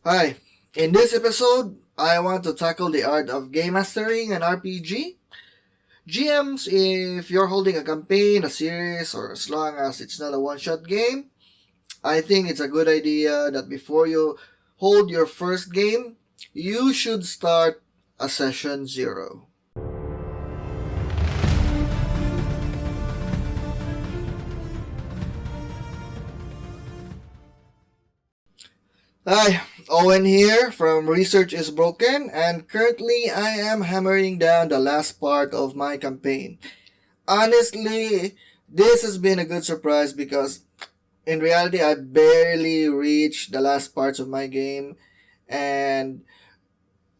Hi, in this episode, I want to tackle the art of game mastering and RPG. GMs, if you're holding a campaign, a series, or as long as it's not a one shot game, I think it's a good idea that before you hold your first game, you should start a session zero. Hi, Owen here from Research is Broken, and currently I am hammering down the last part of my campaign. Honestly, this has been a good surprise because in reality I barely reached the last parts of my game, and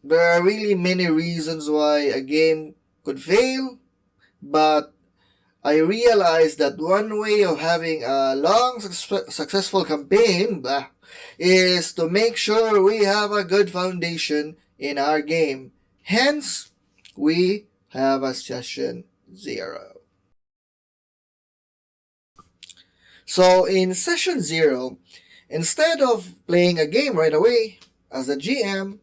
there are really many reasons why a game could fail, but I realized that one way of having a long successful campaign is to make sure we have a good foundation in our game. Hence, we have a session zero. So in session zero, instead of playing a game right away, as a GM,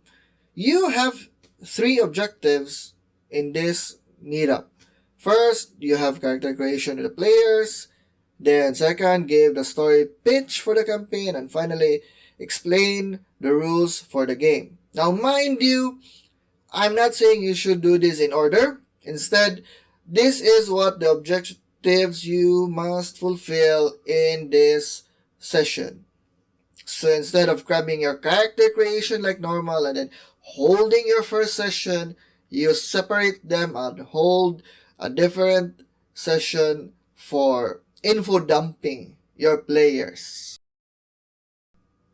you have three objectives in this meetup. First, you have character creation of the players. Then second, give the story pitch for the campaign. And finally, explain the rules for the game. Now mind you, I'm not saying you should do this in order. Instead, this is what the objectives you must fulfill in this session. So instead of grabbing your character creation like normal and then holding your first session, you separate them and hold a different session for info dumping your players.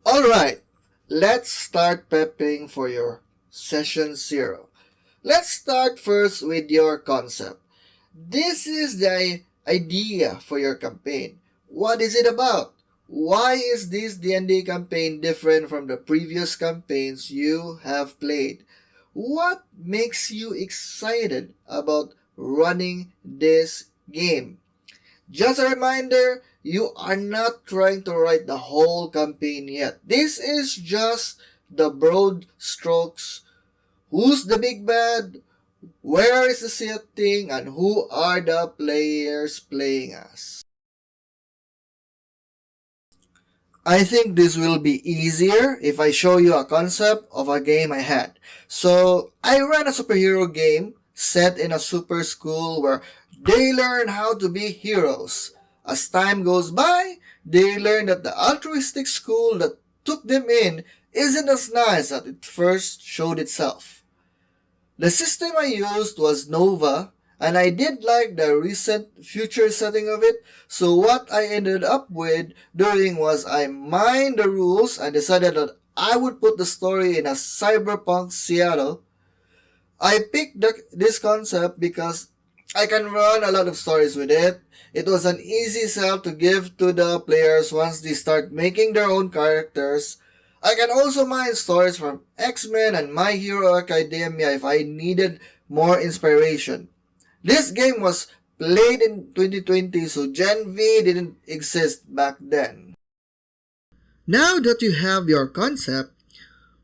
Alright, let's start prepping for your session zero. Let's start first with your concept. This is the idea for your campaign. What is it about? Why is this D&D campaign different from the previous campaigns you have played? What makes you excited about running this game? Just a reminder, you are not trying to write the whole campaign yet. This is just the broad strokes. Who's the big bad? Where is the setting? And who are the players playing as? I think this will be easier if I show you a concept of a game I had. So, I ran a superhero game set in a super school where they learn how to be heroes. As time goes by, they learn that the altruistic school that took them in isn't as nice as it first showed itself. The system I used was Nova, and I did like the recent future setting of it, so what I ended up with doing was I mined the rules and decided that I would put the story in a cyberpunk Seattle. I picked this concept because I can run a lot of stories with it. It was an easy sell to give to the players once they start making their own characters. I can also mine stories from X-Men and My Hero Academia if I needed more inspiration. This game was played in 2020, so Gen V didn't exist back then. Now that you have your concept,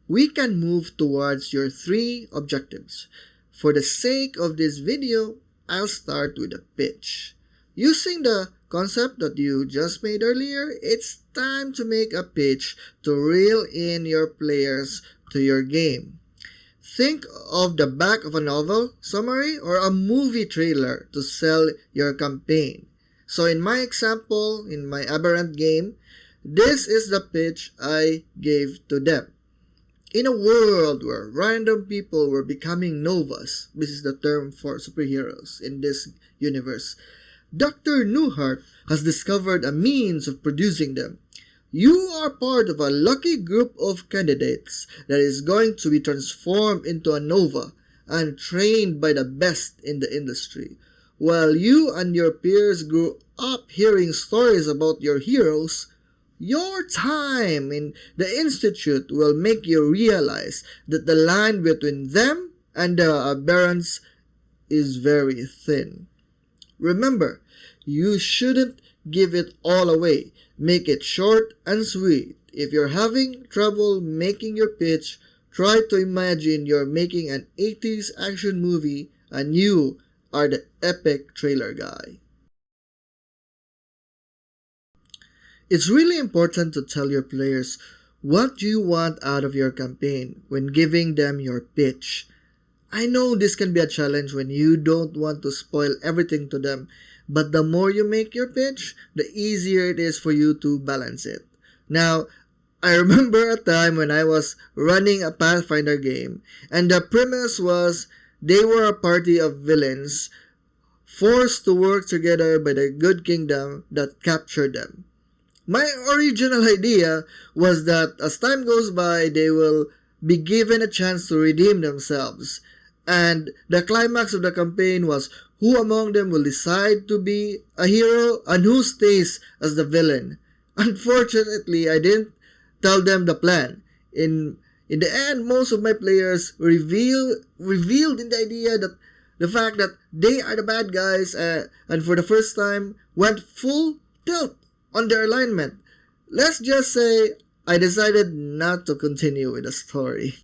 we can move towards your three objectives. For the sake of this video, I'll start with a pitch. Using the concept that you just made earlier, it's time to make a pitch to reel in your players to your game. Think of the back of a novel summary or a movie trailer to sell your campaign. So in my example, in my Aberrant game, this is the pitch I gave to them. In a world where random people were becoming novas, this is the term for superheroes in this universe, Dr. Newhart has discovered a means of producing them. You are part of a lucky group of candidates that is going to be transformed into a nova and trained by the best in the industry. While you and your peers grew up hearing stories about your heroes, your time in the institute will make you realize that the line between them and the aberrants is very thin. Remember, you shouldn't give it all away. Make it short and sweet. if you're having trouble making your pitch, try to imagine you're making an 80s action movie and you are the epic trailer guy. It's really important to tell your players what you want out of your campaign when giving them your pitch. I know this can be a challenge when you don't want to spoil everything to them, but the more you make your pitch, the easier it is for you to balance it. Now, I remember a time when I was running a Pathfinder game, and the premise was they were a party of villains forced to work together by the good kingdom that captured them. My original idea was that as time goes by, they will be given a chance to redeem themselves. And the climax of the campaign was who among them will decide to be a hero and who stays as the villain. Unfortunately, I didn't tell them the plan. In the end, most of my players revealed in the idea that the fact that they are the bad guys and for the first time went full tilt on their alignment. Let's just say I decided not to continue with the story.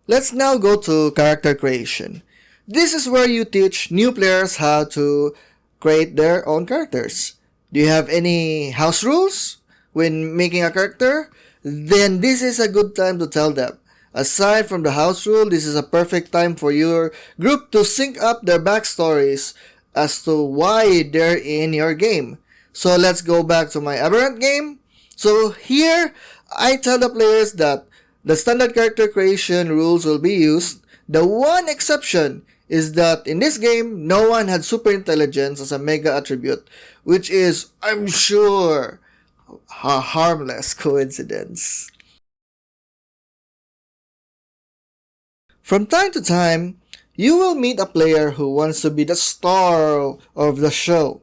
Let's now go to character creation. This is where you teach new players how to create their own characters. Do you have any house rules when making a character? Then this is a good time to tell them. Aside from the house rule, this is a perfect time for your group to sync up their backstories as to why they're in your game. So let's go back to my Aberrant game. So here, I tell the players that the standard character creation rules will be used. The one exception is that in this game, no one had super intelligence as a mega attribute, which is, I'm sure, a harmless coincidence. From time to time, you will meet a player who wants to be the star of the show.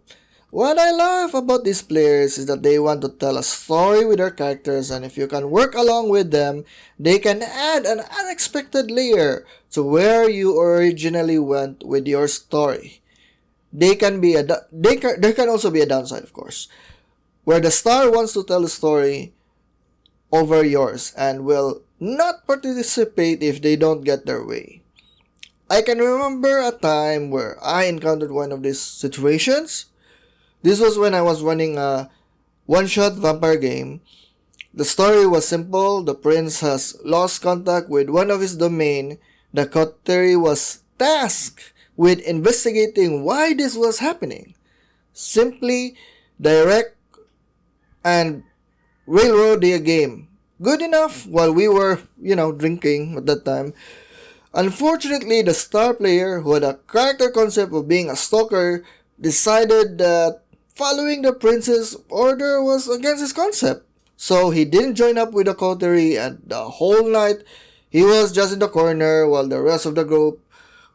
What I love about these players is that they want to tell a story with their characters, and if you can work along with them, they can add an unexpected layer to where you originally went with your story. There can also be a downside, of course, where the star wants to tell a story over yours and will not participate if they don't get their way. I can remember a time where I encountered one of these situations. This was when I was running a one-shot vampire game. The story was simple. The prince has lost contact with one of his domain. The coterie was tasked with investigating why this was happening. Simply, direct, and railroad the game. Good enough while we were, drinking at that time. Unfortunately, the star player, who had a character concept of being a stalker, decided that following the prince's order was against his concept. So he didn't join up with the coterie, and the whole night he was just in the corner while the rest of the group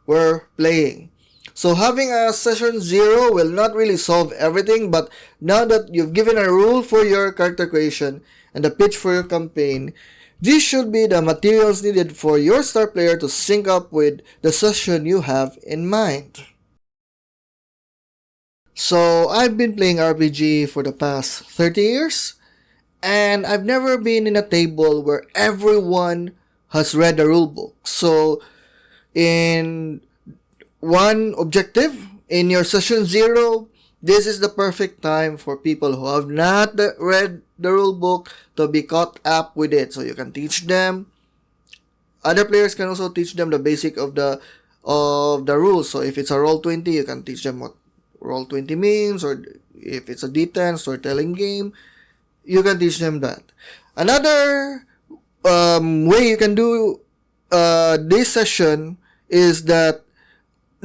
were playing. So having a session 0 will not really solve everything, but now that you've given a rule for your character creation and the pitch for your campaign, these should be the materials needed for your star player to sync up with the session you have in mind. So I've been playing RPG for the past 30 years, and I've never been in a table where everyone has read the rulebook. So in one objective, in your session 0, this is the perfect time for people who have not read the rulebook to be caught up with it. So you can teach them. Other players can also teach them the basic of the rules. So if it's a Roll20, you can teach them what Roll20 means, or if it's a D10 storytelling game, you can teach them that. Another way you can do this session is that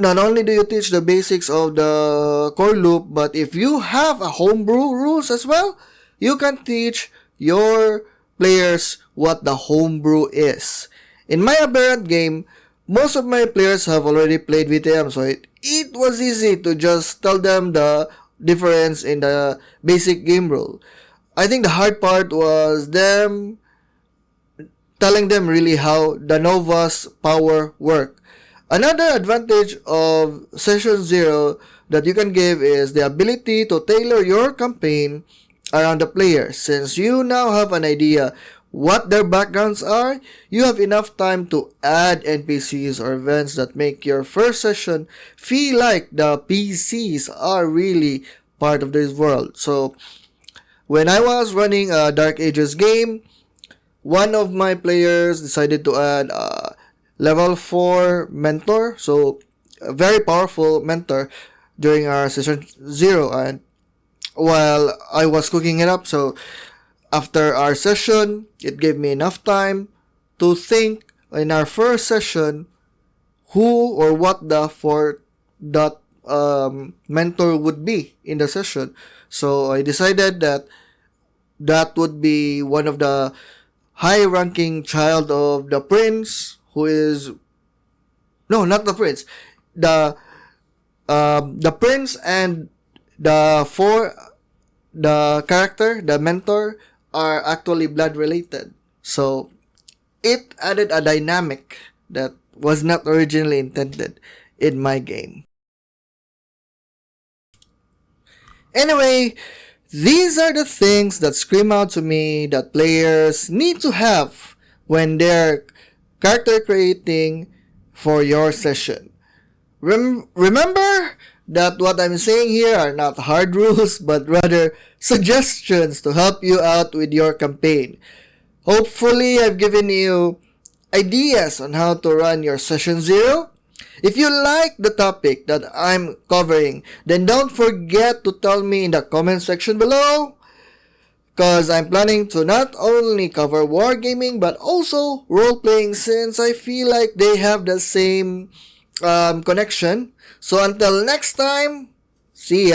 not only do you teach the basics of the core loop, but if you have a homebrew rules as well, you can teach your players what the homebrew is. In my Aberrant game, most of my players have already played VTM, so it was easy to just tell them the difference in the basic game rule. I think the hard part was them telling them really how the Nova's power work. Another advantage of Session 0 that you can give is the ability to tailor your campaign around the player. Since you now have an idea what their backgrounds are, you have enough time to add NPCs or events that make your first session feel like the PCs are really part of this world. So, when I was running a Dark Ages game, one of my players decided to add a level 4 mentor, so a very powerful mentor during our session 0. And while I was cooking it up, so after our session, it gave me enough time to think in our first session who or what the fourth dot mentor would be in the session. So I decided that that would be one of the high-ranking child of the prince, who is no, not the prince, the prince and the character, the mentor, are actually blood related. So it added a dynamic that was not originally intended in my game. Anyway, these are the things that scream out to me that players need to have when they're character creating for your session. Remember that what I'm saying here are not hard rules but rather suggestions to help you out with your campaign. Hopefully, I've given you ideas on how to run your session 0. If you like the topic that I'm covering, then don't forget to tell me in the comment section below, because I'm planning to not only cover wargaming but also role-playing, since I feel like they have the same connection. So until next time, see ya.